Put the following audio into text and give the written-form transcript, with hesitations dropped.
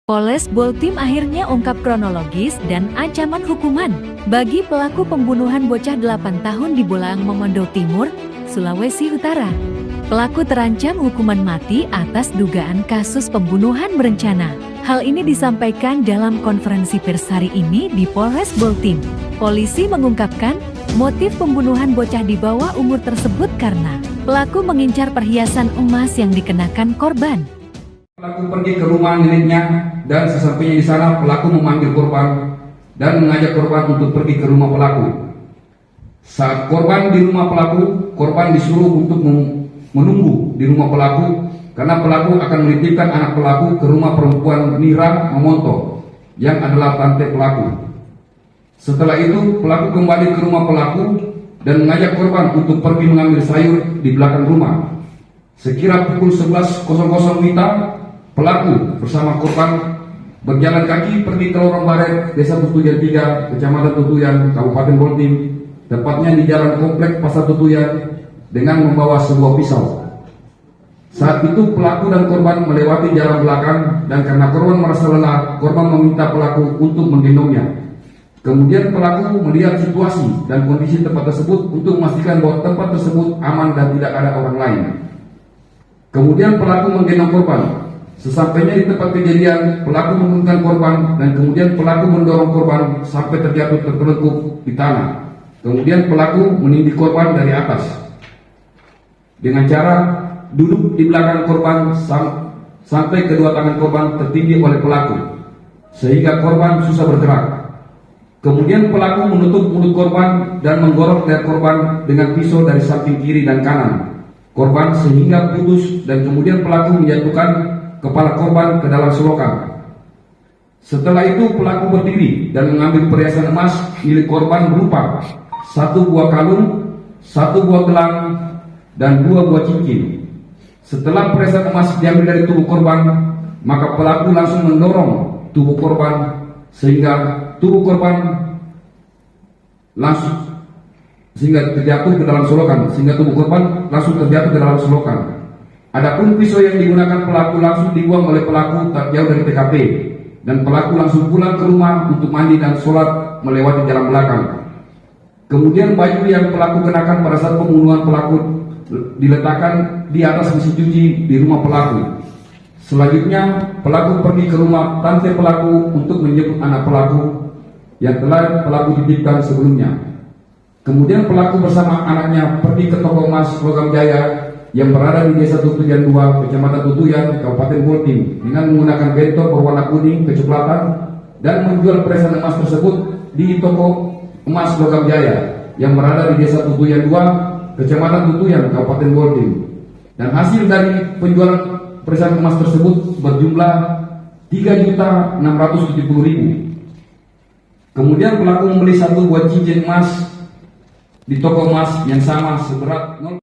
Polres Boltim akhirnya ungkap kronologis dan ancaman hukuman bagi pelaku pembunuhan bocah 8 tahun di Bolaang Mongondo Timur, Sulawesi Utara. Pelaku terancam hukuman mati atas dugaan kasus pembunuhan berencana. Hal ini disampaikan dalam konferensi pers hari ini di Polres Boltim. Polisi mengungkapkan motif pembunuhan bocah di bawah umur tersebut karena pelaku mengincar perhiasan emas yang dikenakan korban. Pelaku pergi ke rumah miliknya dan sesampainya di sana pelaku memanggil korban dan mengajak korban untuk pergi ke rumah pelaku. Saat korban di rumah pelaku, korban disuruh untuk menunggu di rumah pelaku karena pelaku akan menitipkan anak pelaku ke rumah perempuan Nira Mamonto yang adalah tante pelaku. Setelah itu pelaku kembali ke rumah pelaku dan mengajak korban untuk pergi mengambil sayur di belakang rumah. Sekira pukul 11.00 WITA, pelaku bersama korban berjalan kaki pergi ke lorong Baret, Desa Tutuyan 3, Kecamatan Tutuyan, Kabupaten Boltim, tepatnya di Jalan Komplek Pasar Tutuyan, dengan membawa sebuah pisau. Saat itu pelaku dan korban melewati jalan belakang dan karena korban merasa lelah, korban meminta pelaku untuk menggendongnya. Kemudian pelaku melihat situasi dan kondisi tempat tersebut untuk memastikan bahwa tempat tersebut aman dan tidak ada orang lain. Kemudian pelaku menggendong korban. Sesampainya di tempat kejadian, pelaku menurunkan korban dan kemudian pelaku mendorong korban sampai terjatuh tertelungkup di tanah. Kemudian pelaku menindih korban dari atas dengan cara duduk di belakang korban sampai kedua tangan korban tertindih oleh pelaku sehingga korban susah bergerak. Kemudian pelaku menutup mulut korban dan menggorok leher korban dengan pisau dari samping kiri dan kanan korban sehingga putus, dan kemudian pelaku menjatuhkan kepala korban ke dalam selokan. Setelah itu pelaku berdiri dan mengambil perhiasan emas milik korban berupa 1 buah kalung, 1 buah gelang, dan 2 buah cincin. Setelah perhiasan emas diambil dari tubuh korban, maka pelaku langsung mendorong tubuh korban sehingga tubuh korban terjatuh ke dalam selokan, sehingga tubuh korban langsung terjatuh ke dalam selokan. Adapun pisau yang digunakan pelaku langsung dibuang oleh pelaku tak jauh dari TKP, dan pelaku langsung pulang ke rumah untuk mandi dan sholat melewati jalan belakang. Kemudian baju yang pelaku kenakan pada saat pembunuhan pelaku diletakkan di atas mesin cuci di rumah pelaku. Selanjutnya pelaku pergi ke rumah tante pelaku untuk menjemput anak pelaku yang telah pelaku titipkan sebelumnya. Kemudian pelaku bersama anaknya pergi ke toko emas Logam Jaya yang berada di Desa Tutuyan 2, Kecamatan Tutuyan, Kabupaten Boltim, dengan menggunakan bentor berwarna kuning kecoklatan dan menjual perhiasan emas tersebut di toko emas Logam Jaya yang berada di Desa Tutuyan 2, Kecamatan Tutuyan, Kabupaten Boltim. Dan hasil dari penjualan perhiasan emas tersebut berjumlah 3.670.000. Kemudian pelaku membeli 1 buah cincin emas di toko emas yang sama seberat 0.